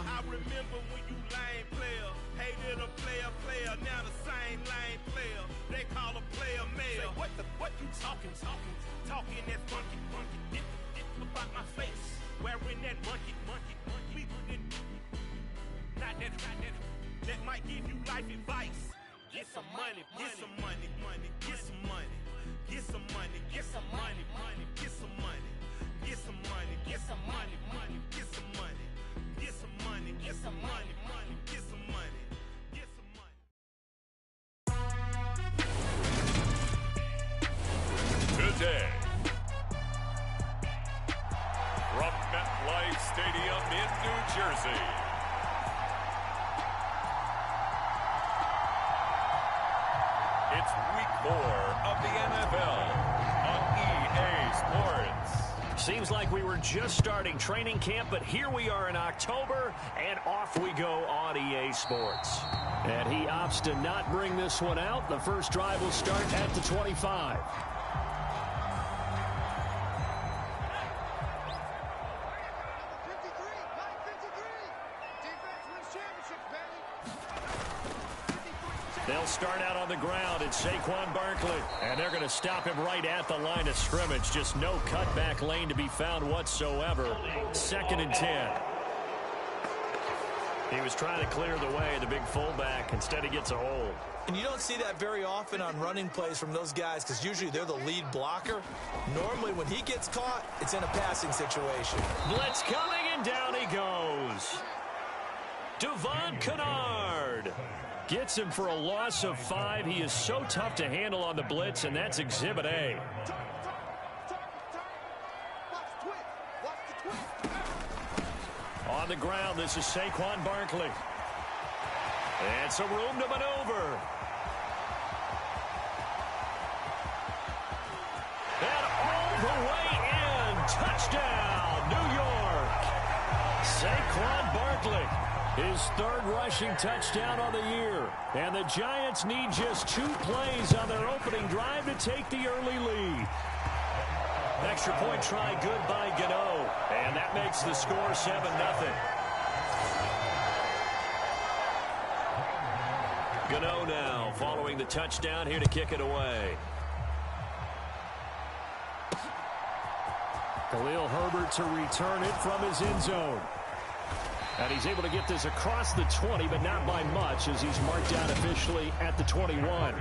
I remember when you lame player, hated a player, now the same lame player. They call a player mayor. What you talking that monkey, about my face, wearing that monkey. We not that might give you life advice. Get some money, get some money, get some money, get some money, get some money, get some money, get some money, get some money, get some money, get some money, get some money, get some money, get some money. Today, from MetLife Stadium in New Jersey, it's week 4 of the NFL on EA Sports. Seems like we were just starting training camp, but here we are in October, and off we go on EA Sports. And he opts to not bring this one out. The first drive will start at the 25. They'll start out on the ground. It's Saquon Barkley. And they're going to stop him right at the line of scrimmage. Just no cutback lane to be found whatsoever. 2nd and 10. He was trying to clear the way, the big fullback. Instead, he gets a hold. And you don't see that very often on running plays from those guys because usually they're the lead blocker. Normally, when he gets caught, it's in a passing situation. Blitz coming, and down he goes. Devon Kennard gets him for a loss of 5. He is so tough to handle on the blitz, and that's Exhibit A. On the ground, this is Saquon Barkley. And some room to maneuver. And all the way in. Touchdown, New York. Saquon Barkley. His 3rd rushing touchdown on the year. And the Giants need just 2 plays on their opening drive to take the early lead. Extra point try good by Gano. And that makes the score 7-0. Gano now following the touchdown here to kick it away. Khalil Herbert to return it from his end zone. And he's able to get this across the 20, but not by much as he's marked down officially at the 21.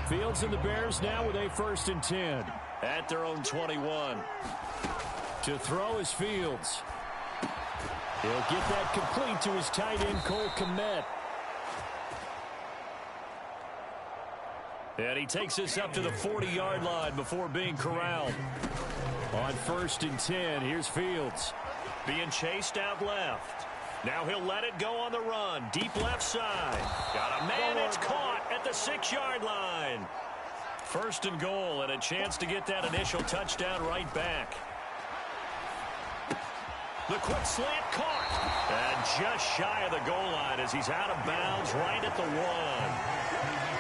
Fields and the Bears now with a 1st and 10 at their own 21. To throw is Fields. He'll get that complete to his tight end, Cole Kmet. And he takes this up to the 40-yard line before being corralled. On 1st and 10, here's Fields. Being chased out left. Now he'll let it go on the run. Deep left side. Got a man, it's caught at the 6-yard line. 1st and goal, and a chance to get that initial touchdown right back. The quick slant caught. And just shy of the goal line as he's out of bounds right at the 1.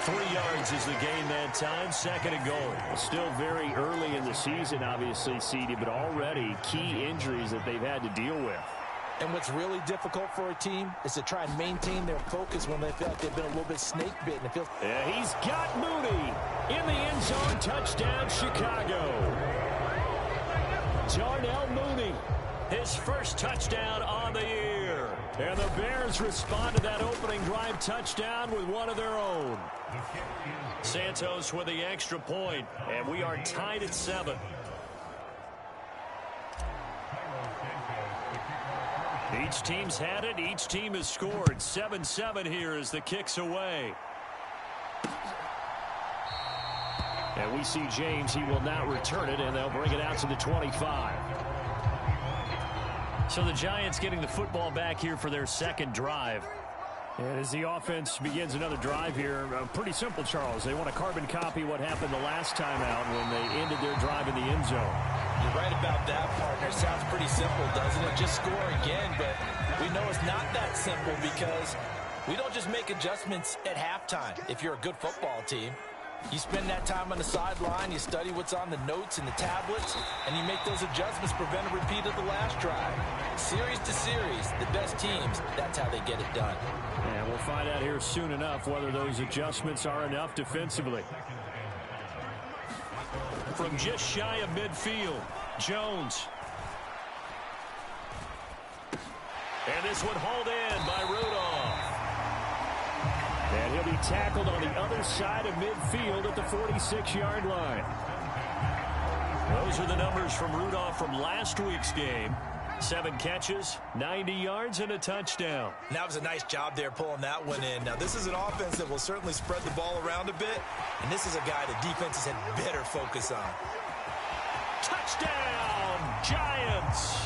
3 yards is the gain that time. 2nd and goal. Still very early in the season, obviously, CD, but already key injuries that they've had to deal with. And what's really difficult for a team is to try and maintain their focus when they feel like they've been a little bit snake-bitten. Yeah, he's got Mooney in the end zone. Touchdown, Chicago. Darnell Mooney, his 1st touchdown on the year. And the Bears respond to that opening drive touchdown with one of their own. Santos with the extra point, and we are tied at 7. Each team's had it. Each team has scored. 7-7 here as the kick's away. And we see James. He will not return it, and they'll bring it out to the 25. So the Giants getting the football back here for their 2nd drive. And as the offense begins another drive here, pretty simple, Charles. They want to carbon copy what happened the last time out when they ended their drive in the end zone. You're right about that, partner. Sounds pretty simple, doesn't it? Just score again, but we know it's not that simple because we don't just make adjustments at halftime if you're a good football team. You spend that time on the sideline, you study what's on the notes and the tablets, and you make those adjustments, prevent a repeat of the last drive. Series to series, the best teams, that's how they get it done. And we'll find out here soon enough whether those adjustments are enough defensively. From just shy of midfield, Jones. And this one hauled in by Rudolph. And he'll be tackled on the other side of midfield at the 46-yard line. Those are the numbers from Rudolph from last week's game. 7 catches, 90 yards, and a touchdown. And that was a nice job there pulling that one in. Now, this is an offense that will certainly spread the ball around a bit, and this is a guy the defenses had better focus on. Touchdown, Giants!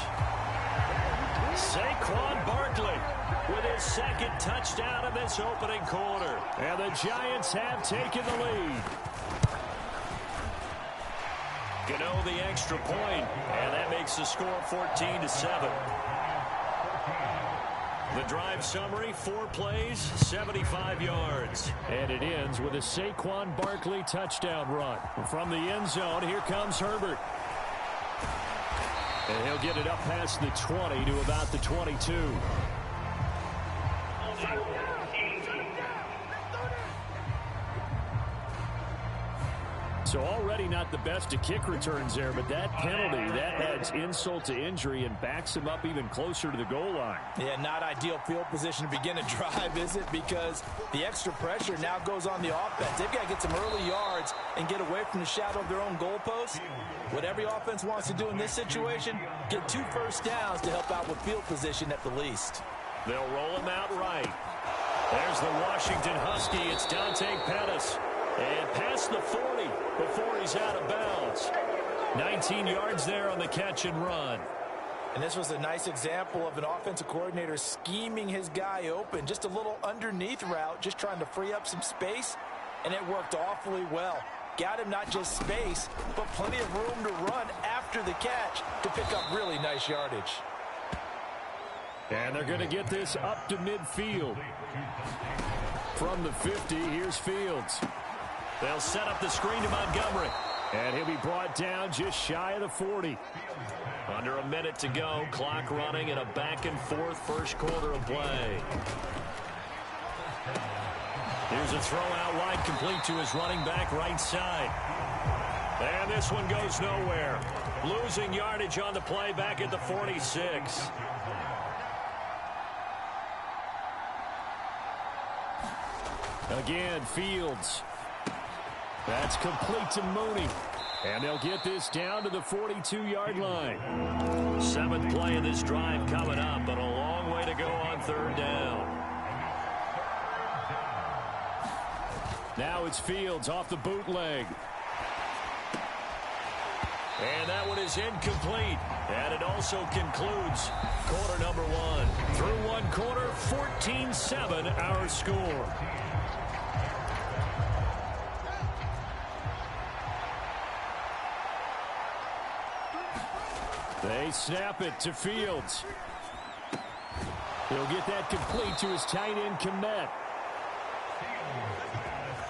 Saquon Barkley with his second touchdown in this opening quarter. And the Giants have taken the lead. Gano the extra point, and that makes the score 14-7. The drive summary, 4 plays, 75 yards. And it ends with a Saquon Barkley touchdown run. From the end zone, here comes Herbert. And he'll get it up past the 20 to about the 22. So already not the best of kick returns there, but that penalty, that adds insult to injury and backs him up even closer to the goal line. Yeah, not ideal field position to begin a drive, is it? Because the extra pressure now goes on the offense. They've got to get some early yards and get away from the shadow of their own goalpost. What every offense wants to do in this situation, get 2 first downs to help out with field position at the least. They'll roll him out right. There's the Washington Husky. It's Dante Pettis. And past the 40 before he's out of bounds. 19 yards there on the catch and run. And this was a nice example of an offensive coordinator scheming his guy open. Just a little underneath route, just trying to free up some space. And it worked awfully well. Got him not just space, but plenty of room to run after the catch to pick up really nice yardage. And they're going to get this up to midfield. From the 50, here's Fields. They'll set up the screen to Montgomery. And he'll be brought down just shy of the 40. Under a minute to go. Clock running in a back-and-forth first quarter of play. Here's a throw out wide, complete to his running back right side. And this one goes nowhere. Losing yardage on the play back at the 46. Again, Fields. That's complete to Mooney. And they'll get this down to the 42-yard line. 7th play of this drive coming up, but a long way to go on 3rd down. Now it's Fields off the bootleg. And that one is incomplete. And it also concludes quarter number 1. Through 1 quarter, 14-7 our score. They snap it to Fields. He'll get that complete to his tight end, Kmet.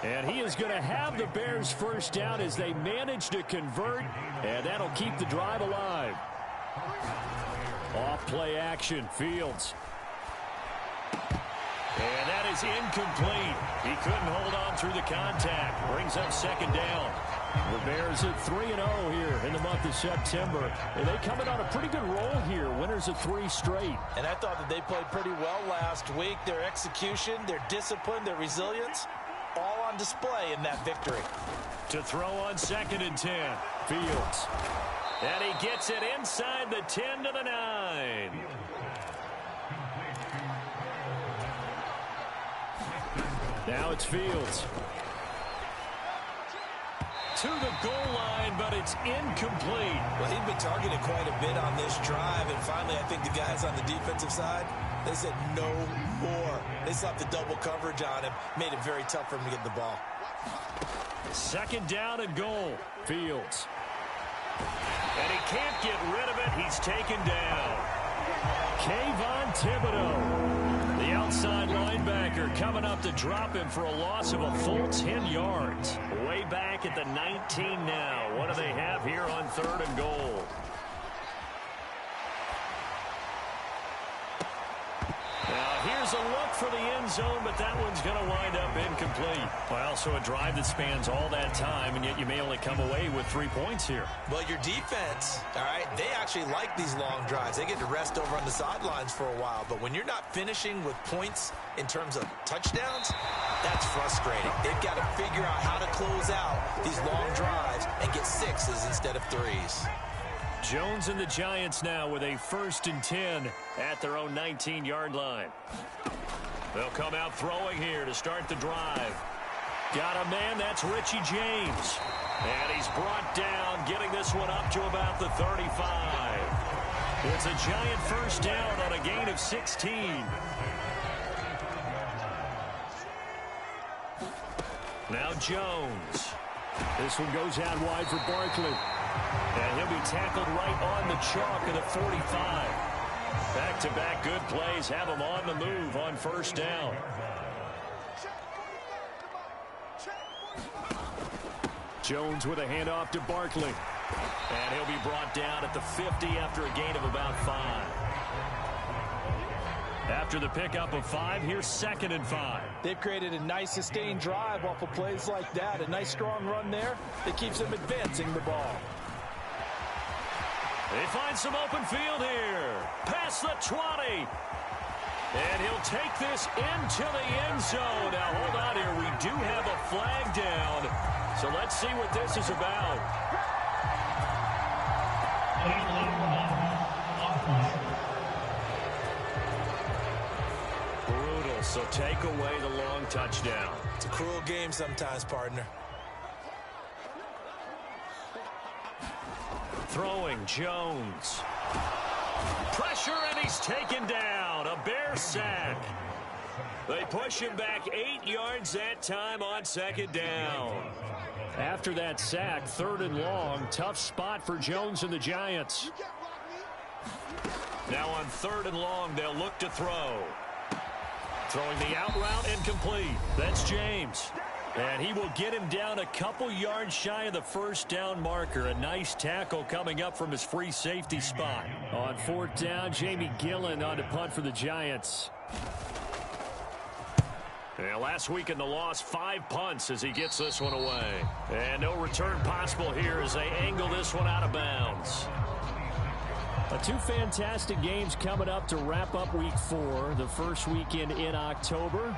And he is going to have the Bears first down as they manage to convert, and that'll keep the drive alive. Off play action, Fields. And that is incomplete. He couldn't hold on through the contact. Brings up 2nd down. The Bears at 3-0 here in the month of September. And they coming on a pretty good roll here. Winners of 3 straight. And I thought that they played pretty well last week. Their execution, their discipline, their resilience, all on display in that victory. To throw on 2nd and 10. Fields. And he gets it inside the 10 to the 9. Now it's Fields. To the goal line, but it's incomplete. Well, he'd been targeted quite a bit on this drive, and finally I think the guys on the defensive side, they said no more. They slapped the double coverage on him, made it very tough for him to get the ball. 2nd down and goal. Fields. And he can't get rid of it. He's taken down. Kayvon Thibodeau. The outside linebacker coming up to drop him for a loss of a full 10 yards. Way back at the 19 now. What do they have here on 3rd and goal? Now here's a look for the end zone, but that one's going to wind up incomplete. Well, so a drive that spans all that time, and yet you may only come away with 3 points here. Well, your defense, all right, they actually like these long drives. They get to rest over on the sidelines for a while, but when you're not finishing with points in terms of touchdowns, that's frustrating. They've got to figure out how to close out these long drives and get 6s instead of 3s. Jones and the Giants now with a 1st and 10 at their own 19-yard line. They'll come out throwing here to start the drive. Got a man, that's Richie James. And he's brought down, getting this one up to about the 35. It's a Giant 1st down on a gain of 16. Now Jones. This one goes out wide for Barkley. And he'll be tackled right on the chalk at the 45. Back-to-back good plays have him on the move on 1st down. Jones with a handoff to Barkley. And he'll be brought down at the 50 after a gain of about 5. After the pickup of 5, here's 2nd and 5. They've created a nice sustained drive off of plays like that. A nice strong run there that keeps them advancing the ball. They find some open field here. Past the 20. And he'll take this into the end zone. Now, hold on here. We do have a flag down. So let's see what this is about. Brutal. So take away the long touchdown. It's a cruel game sometimes, partner. Throwing, Jones. Pressure, and he's taken down. A Bear sack. They push him back 8 yards that time on 2nd down. After that sack, 3rd and long. Tough spot for Jones and the Giants. Now on 3rd and long, they'll look to throw. Throwing the out route and complete. That's James. And he will get him down a couple yards shy of the 1st down marker. A nice tackle coming up from his free safety spot. On 4th down, Jamie Gillen on to punt for the Giants. And last week in the loss, 5 punts as he gets this one away. And no return possible here as they angle this one out of bounds. 2 fantastic games coming up to wrap up week 4, the first weekend in October.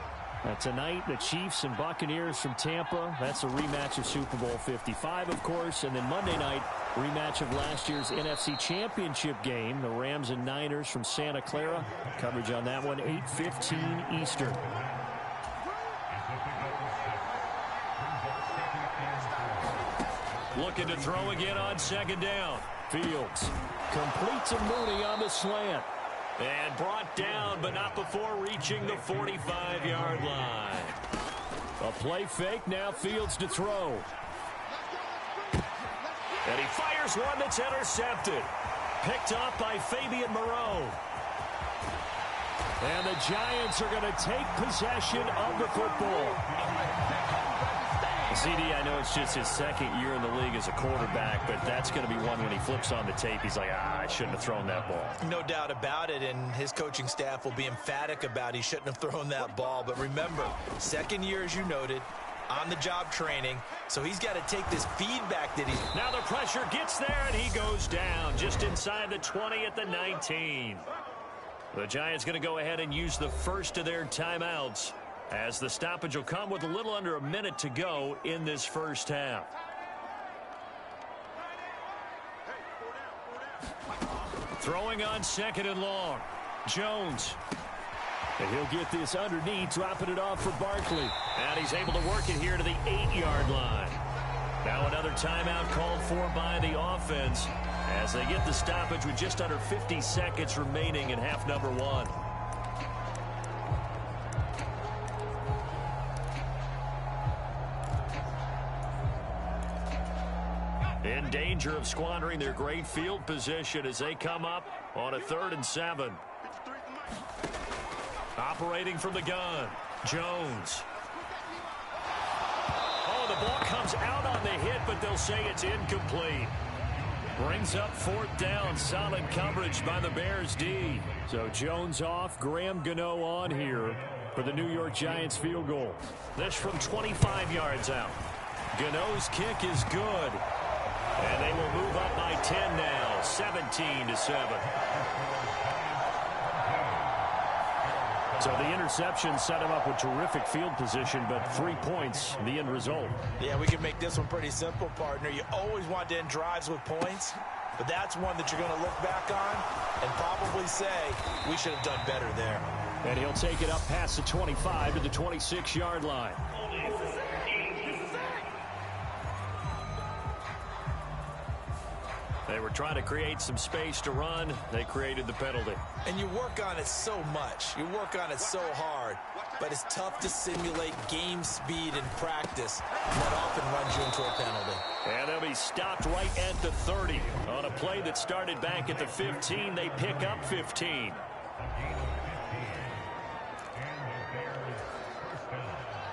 Tonight, the Chiefs and Buccaneers from Tampa. That's a rematch of Super Bowl 55, of course. And then Monday night, rematch of last year's NFC Championship game, the Rams and Niners from Santa Clara. Coverage on that one, 8:15 Eastern. Looking to throw again on 2nd down. Fields completes a Mooney on the slant. And brought down, but not before reaching the 45-yard line. A play fake, now Fields to throw. And he fires one that's intercepted. Picked up by Fabian Moreau. And the Giants are going to take possession of the football. CD, I know it's just his 2nd year in the league as a quarterback, but that's going to be one when he flips on the tape. He's like, I shouldn't have thrown that ball. No doubt about it, and his coaching staff will be emphatic about he shouldn't have thrown that ball. But remember, 2nd year, as you noted, on-the-job training, so he's got to take this feedback that he's... Now the pressure gets there, and he goes down just inside the 20 at the 19. The Giants going to go ahead and use the first of their timeouts, as the stoppage will come with a little under a minute to go in this first half. Throwing on 2nd and long. Jones. And he'll get this underneath, dropping it off for Barkley. And he's able to work it here to the 8-yard line. Now another timeout called for by the offense as they get the stoppage with just under 50 seconds remaining in half number 1. In danger of squandering their great field position as they come up on a 3rd and 7. Operating from the gun, Jones. Oh, the ball comes out on the hit, but they'll say it's incomplete. Brings up 4th down. Solid coverage by the Bears D. So Jones off, Graham Gano on here for the New York Giants field goal. This from 25 yards out. Gano's kick is good. And they will move up by 10 now, 17-7. So the interception set him up with terrific field position, but 3 points, the end result. Yeah, we can make this one pretty simple, partner. You always want to end drives with points, but that's one that you're going to look back on and probably say, we should have done better there. And he'll take it up past the 25 to the 26-yard line. They were trying to create some space to run. They created the penalty. And you work on it so much. You work on it so hard. But it's tough to simulate game speed in practice. That often runs you into a penalty. And they'll be stopped right at the 30. On a play that started back at the 15, they pick up 15.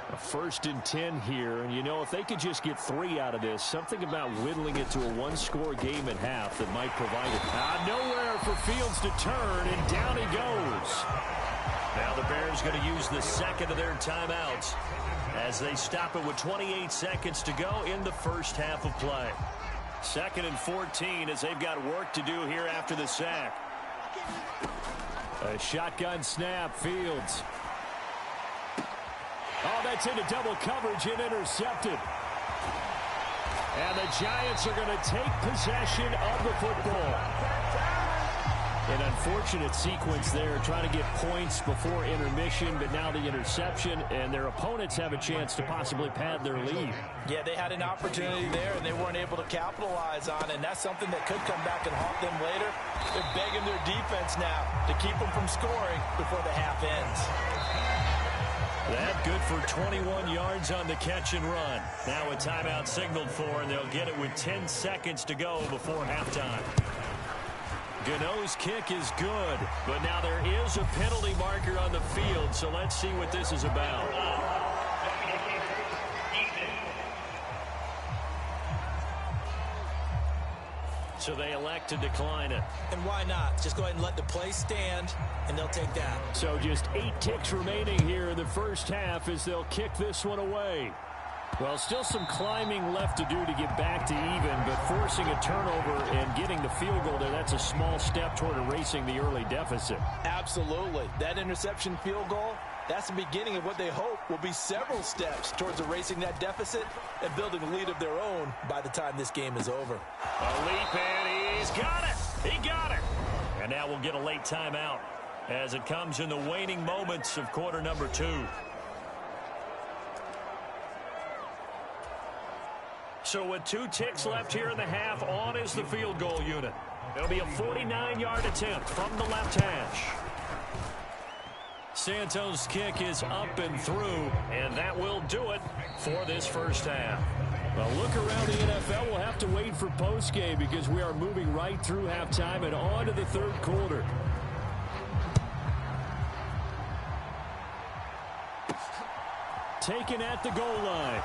A 1st and 10 here, and you know, if they could just get 3 out of this, something about whittling it to a 1-score game at half that might provide it. Nowhere for Fields to turn, and down he goes. Now the Bears going to use the second of their timeouts as they stop it with 28 seconds to go in the first half of play. 2nd and 14 as they've got work to do here after the sack. A shotgun snap, Fields. Oh, that's into double coverage and intercepted. And the Giants are going to take possession of the football. An unfortunate sequence there, trying to get points before intermission, but now the interception, and their opponents have a chance to possibly pad their lead. Yeah, they had an opportunity there, and they weren't able to capitalize on it, and that's something that could come back and haunt them later. They're begging their defense now to keep them from scoring before the half ends. That good for 21 yards on the catch and run. Now a timeout signaled for, and they'll get it with 10 seconds to go before halftime. Gano's kick is good, but now there is a penalty marker on the field, so let's see what this is about. So they elect to decline it. And why not? Just go ahead and let the play stand, and they'll take that. So just 8 ticks remaining here in the first half as they'll kick this one away. Well, still some climbing left to do to get back to even, but forcing a turnover and getting the field goal there, that's a small step toward erasing the early deficit. Absolutely. That interception field goal, that's the beginning of what they hope will be several steps towards erasing that deficit and building a lead of their own by the time this game is over. A leap, and he's got it. He got it. And now we'll get a late timeout as it comes in the waning moments of quarter number 2. So with 2 ticks left here in the half, on is the field goal unit. It'll be a 49-yard attempt from the left hash. Santos' kick is up and through, and that will do it for this first half. Well, look around the NFL. We'll have to wait for postgame because we are moving right through halftime and on to the third quarter. Taken at the goal line.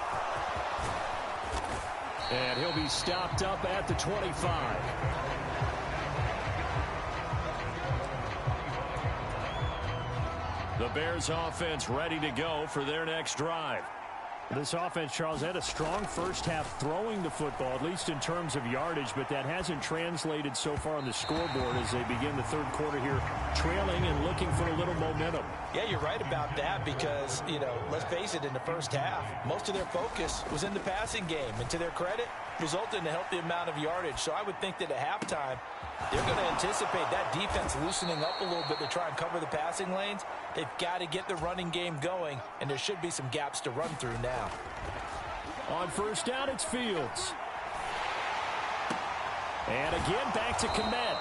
And he'll be stopped up at the 25. The Bears offense ready to go for their next drive. This offense, Charles, had a strong first half throwing the football, at least in terms of yardage, but that hasn't translated so far on the scoreboard as they begin the third quarter here, trailing and looking for a little momentum. Yeah, you're right about that because, you know, let's face it, in the first half, most of their focus was in the passing game, and to their credit, resulted in a healthy amount of yardage. So I would think that at halftime, they're going to anticipate that defense loosening up a little bit to try and cover the passing lanes. They've got to get the running game going, and there should be some gaps to run through now. On first down, it's Fields. And again, back to Komet.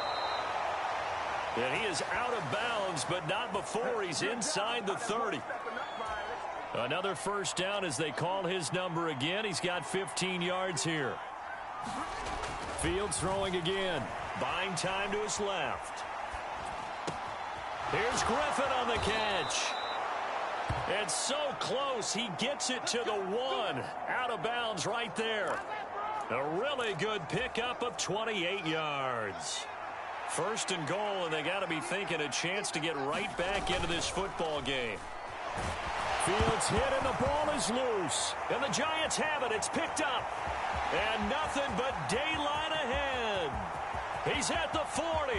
And he is out of bounds, but not before he's inside the 30. Another first down as they call his number again. He's got 15 yards here. Fields throwing again. Buying time to his left. Here's Griffin on the catch. And so close, he gets it to the 1. Out of bounds right there. A really good pickup of 28 yards. First and goal, and they got to be thinking a chance to get right back into this football game. Fields hit, and the ball is loose. And the Giants have it. It's picked up. And nothing but daylight ahead. He's at the 40,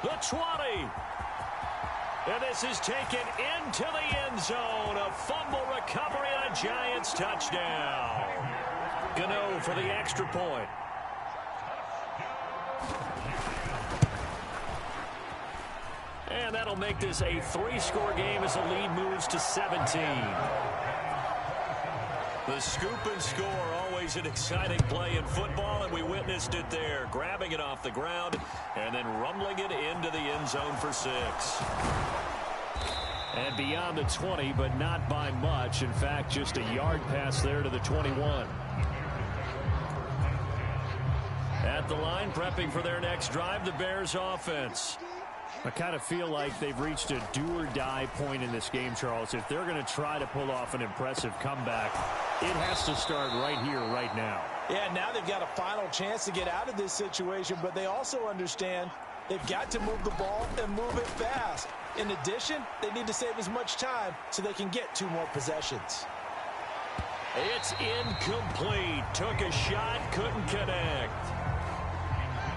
the 20. And this is taken into the end zone. A fumble recovery and a Giants touchdown. Gano for the extra point. And that'll make this a 3-score game as the lead moves to 17. The scoop and score, always an exciting play in football, and we witnessed it there. Grabbing it off the ground and then rumbling it into the end zone for 6. And beyond the 20, but not by much. In fact, just a yard pass there to the 21. At the line, prepping for their next drive, the Bears offense. I kind of feel like they've reached a do-or-die point in this game, Charles. If they're going to try to pull off an impressive comeback, it has to start right here, right now. Yeah, now they've got a final chance to get out of this situation, but they also understand they've got to move the ball and move it fast. In addition, they need to save as much time so they can get 2 more possessions. It's incomplete. Took a shot, couldn't connect.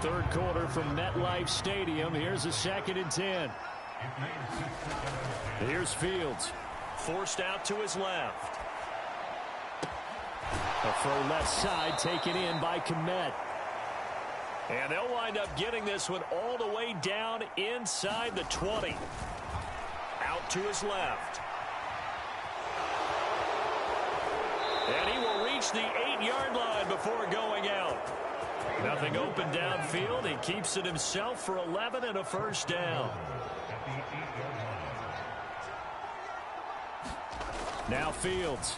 Third quarter from MetLife Stadium. Here's a 2nd and 10. Here's Fields. Forced out to his left. A throw left side taken in by Kmet. And they'll wind up getting this one all the way down inside the 20. Out to his left. And he will reach the 8-yard line before going out. Nothing open downfield. He keeps it himself for 11 and a first down. Now Fields.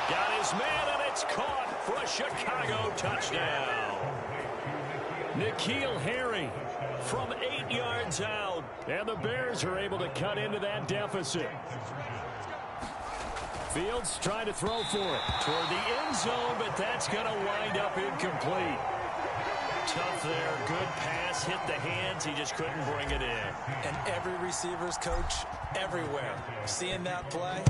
Got his man, and it's caught for a Chicago touchdown. N'Keal Harry from 8 yards out. And the Bears are able to cut into that deficit. Fields trying to throw for it toward the end zone, but that's going to wind up incomplete. Tough there. Good pass. Hit the hands. He just couldn't bring it in. And every receiver's coach everywhere. Seeing that play,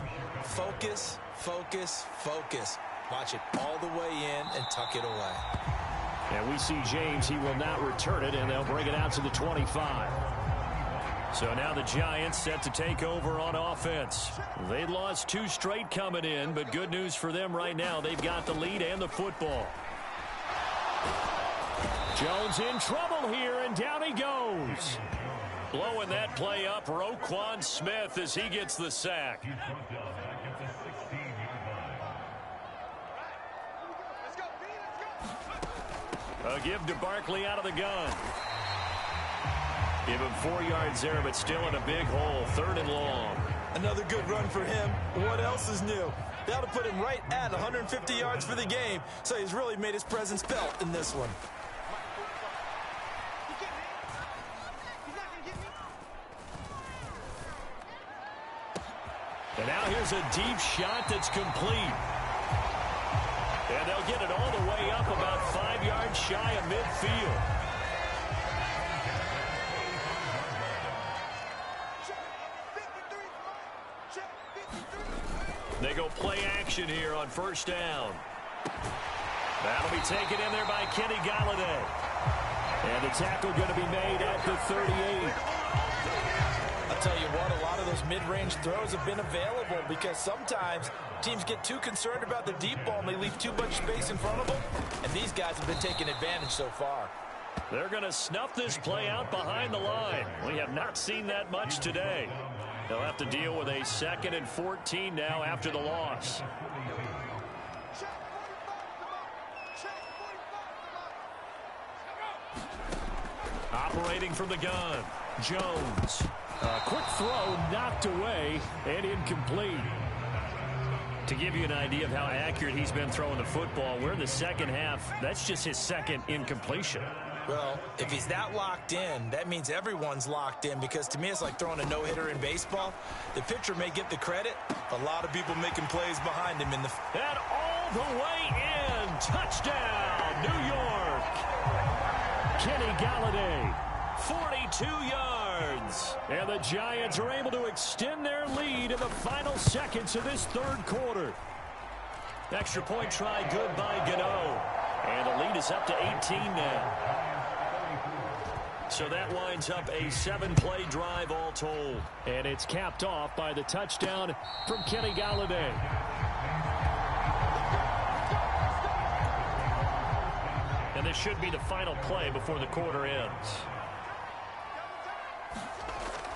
focus, focus, focus. Watch it all the way in and tuck it away. And we see James. He will not return it, and they'll bring it out to the 25. So now the Giants set to take over on offense. They'd lost 2 straight coming in, but good news for them right now. They've got the lead and the football. Jones in trouble here, and down he goes. Blowing that play up, Roquan Smith, as he gets the sack. A give to Barkley out of the gun. Give him 4 yards there, but still in a big hole. 3rd and long. Another good run for him. What else is new? That'll put him right at 150 yards for the game, so he's really made his presence felt in this one. And now here's a deep shot that's complete. And they'll get it all the way up about 5 yards shy of midfield. They go play action here on first down. That'll be taken in there by Kenny Galladay. And the tackle going to be made at the 38. I'll tell you what, a lot of those mid-range throws have been available because sometimes teams get too concerned about the deep ball and they leave too much space in front of them. And these guys have been taking advantage so far. They're going to snuff this play out behind the line. We have not seen that much today. They'll have to deal with a 2nd and 14 now after the loss. Operating from the gun, Jones. A quick throw knocked away and incomplete. To give you an idea of how accurate he's been throwing the football, we're in the second half. That's just his 2nd incompletion. Well, if he's that locked in, that means everyone's locked in, because to me it's like throwing a no-hitter in baseball. The pitcher may get the credit, a lot of people making plays behind him in the... And all the way in. Touchdown, New York. Kenny Galladay, 42 yards. And the Giants are able to extend their lead in the final seconds of this third quarter. Extra point try good by Gano. And the lead is up to 18 now. So that winds up a 7-play drive all told. And it's capped off by the touchdown from Kenny Galladay. And this should be the final play before the quarter ends.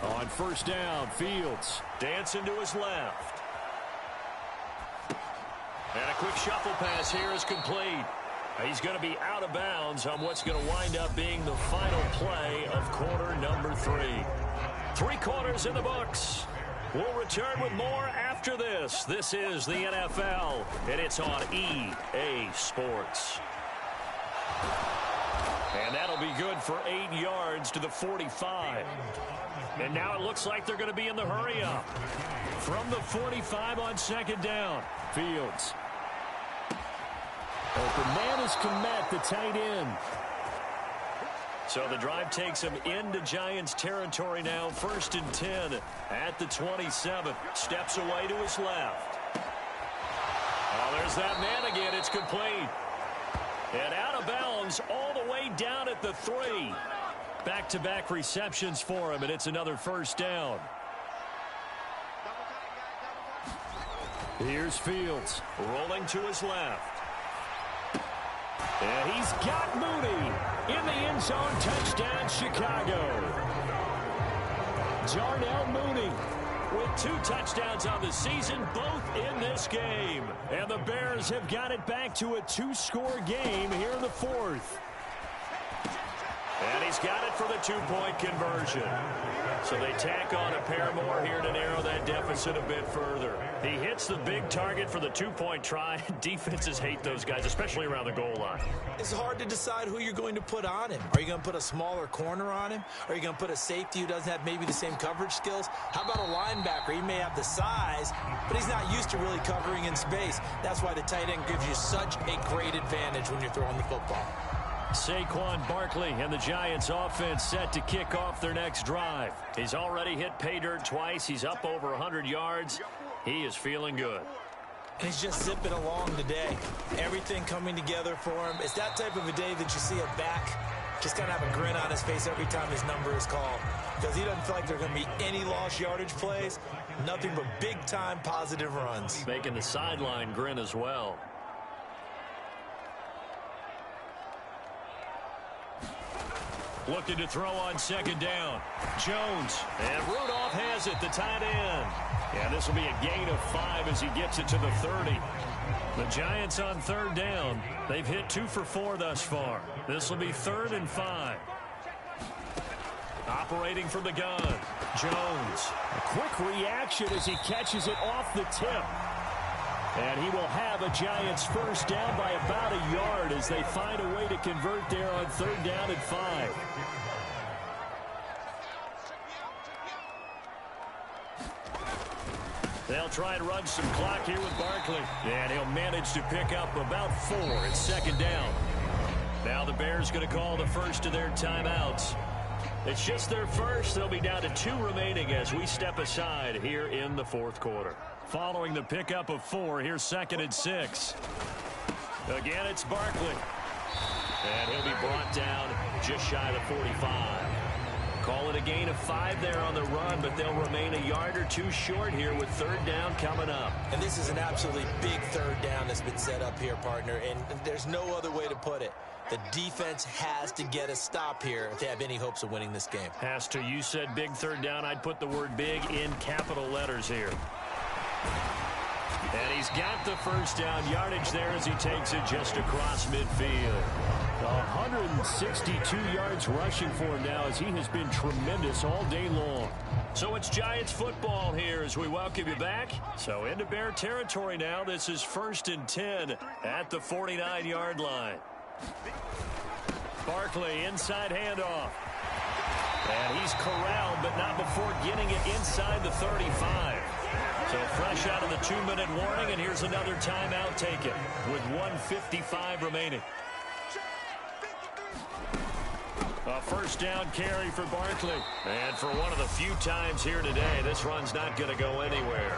On first down, Fields dancing to his left. And a quick shuffle pass here is complete. He's going to be out of bounds on what's going to wind up being the final play of quarter number 3. 3 quarters in the books. We'll return with more after this. This is the NFL, and it's on EA Sports. And that'll be good for 8 yards to the 45. And now it looks like they're going to be in the hurry-up. From the 45 on second down, Fields. Open man is Kmet, the tight end. So the drive takes him into Giants territory now. 1st and 10 at the 27. Steps away to his left. Oh, there's that man again. It's complete. And out of bounds all the way down at the 3. Back-to-back receptions for him, and it's another first down. Here's Fields rolling to his left. And he's got Mooney in the end zone. Touchdown, Chicago. Darnell Mooney with 2 touchdowns on the season, both in this game. And the Bears have got it back to a 2-score game here in the 4th. And he's got it for the 2-point conversion. So they tack on a pair more here to narrow that deficit a bit further. He hits the big target for the 2-point try. Defenses hate those guys, especially around the goal line. It's hard to decide who you're going to put on him. Are you going to put a smaller corner on him? Are you going to put a safety who doesn't have maybe the same coverage skills? How about a linebacker? He may have the size, but he's not used to really covering in space. That's why the tight end gives you such a great advantage when you're throwing the football. Saquon Barkley and the Giants offense set to kick off their next drive. He's already hit pay dirt twice. He's up over 100 yards. He is feeling good. And he's just zipping along today. Everything coming together for him. It's that type of a day that you see a back just kind of have a grin on his face every time his number is called, because he doesn't feel like there are going to be any lost yardage plays. Nothing but big-time positive runs. Making the sideline grin as well. Looking to throw on second down. Jones. And Rudolph has it, the tight end. Yeah, this will be a gain of 5 as he gets it to the 30. The Giants on third down. They've hit 2 for 4 thus far. This will be 3rd and 5. Operating from the gun. Jones. A quick reaction as he catches it off the tip. And he will have a Giants first down by about a yard as they find a way to convert there on 3rd down and 5. They'll try and run some clock here with Barkley. And he'll manage to pick up about 4 at 2nd down. Now the Bears going to call the first of their timeouts. It's just their first. They'll be down to 2 remaining as we step aside here in the 4th quarter. Following the pickup of 4, here's 2nd and 6. Again, it's Barkley. And he'll be brought down just shy of the 45. Call it a gain of 5 there on the run, but they'll remain a yard or 2 short here with 3rd down coming up. And this is an absolutely big 3rd down that's been set up here, partner, and there's no other way to put it. The defense has to get a stop here if they have any hopes of winning this game. Has to. You said big 3rd down. I'd put the word big in capital letters here. And he's got the first down yardage there as he takes it just across midfield. 162 yards rushing for him now as he has been tremendous all day long. So it's Giants football here as we welcome you back. So into Bear territory now. This is 1st and 10 at the 49-yard line. Barkley, inside handoff. And he's corralled, but not before getting it inside the 35. So fresh out of the 2-minute warning, and here's another timeout taken with 1:55 remaining. A first down carry for Barkley. And for one of the few times here today, this run's not going to go anywhere.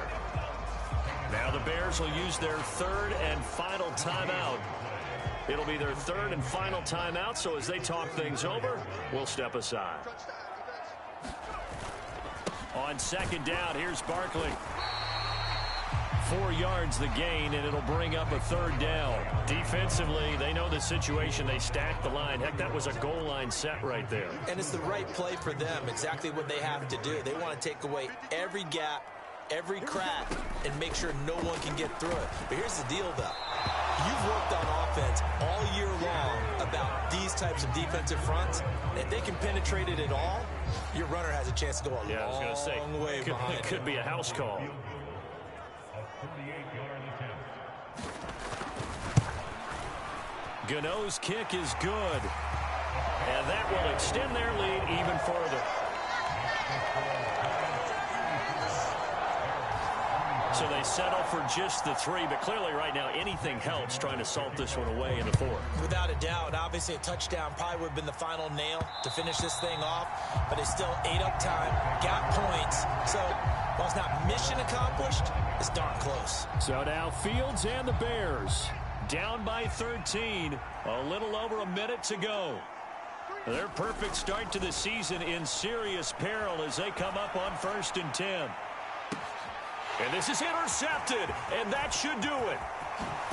Now the Bears will use their third and final timeout. It'll be their third and final timeout, so as they talk things over, we'll step aside. On second down, here's Barkley. 4 yards the gain, and it'll bring up a third down. Defensively, they know the situation. They stacked the line. Heck, that was a goal line set right there. And it's the right play for them, exactly what they have to do. They want to take away every gap, every crack, and make sure no one can get through it. But here's the deal, though. You've worked on offense all year long about these types of defensive fronts. If they can penetrate it at all, your runner has a chance to go a long way behind. It could be a house call. Gano's kick is good. And that will extend their lead even further. So they settle for just the 3, but clearly right now anything helps trying to salt this one away in the 4. Without a doubt, obviously a touchdown probably would have been the final nail to finish this thing off, but it's still ate up time, got points, so while it's not mission accomplished, it's darn close. So now Fields and the Bears down by 13, a little over a minute to go. Their perfect start to the season in serious peril as they come up on 1st and 10. And this is intercepted, and that should do it.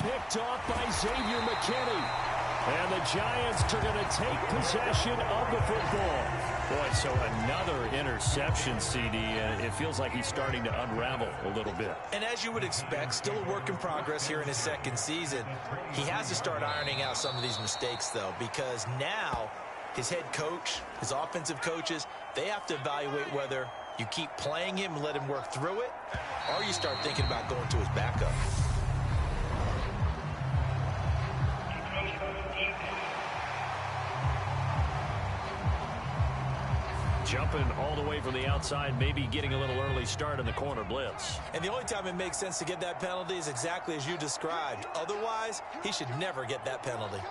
Picked off by Xavier McKinney. And the Giants are going to take possession of the football. Boy, so another interception, CD. It feels like he's starting to unravel a little bit. And as you would expect, still a work in progress here in his second season. He has to start ironing out some of these mistakes, though, because now his head coach, his offensive coaches, they have to evaluate whether you keep playing him and let him work through it, or you start thinking about going to his backup. Jumping all the way from the outside, maybe getting a little early start in the corner blitz. And the only time it makes sense to get that penalty is exactly as you described. Otherwise, he should never get that penalty.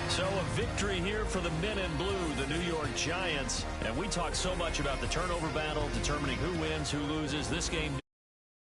So a victory here for the men in blue, the New York Giants. And we talk so much about the turnover battle, determining who wins, who loses. This game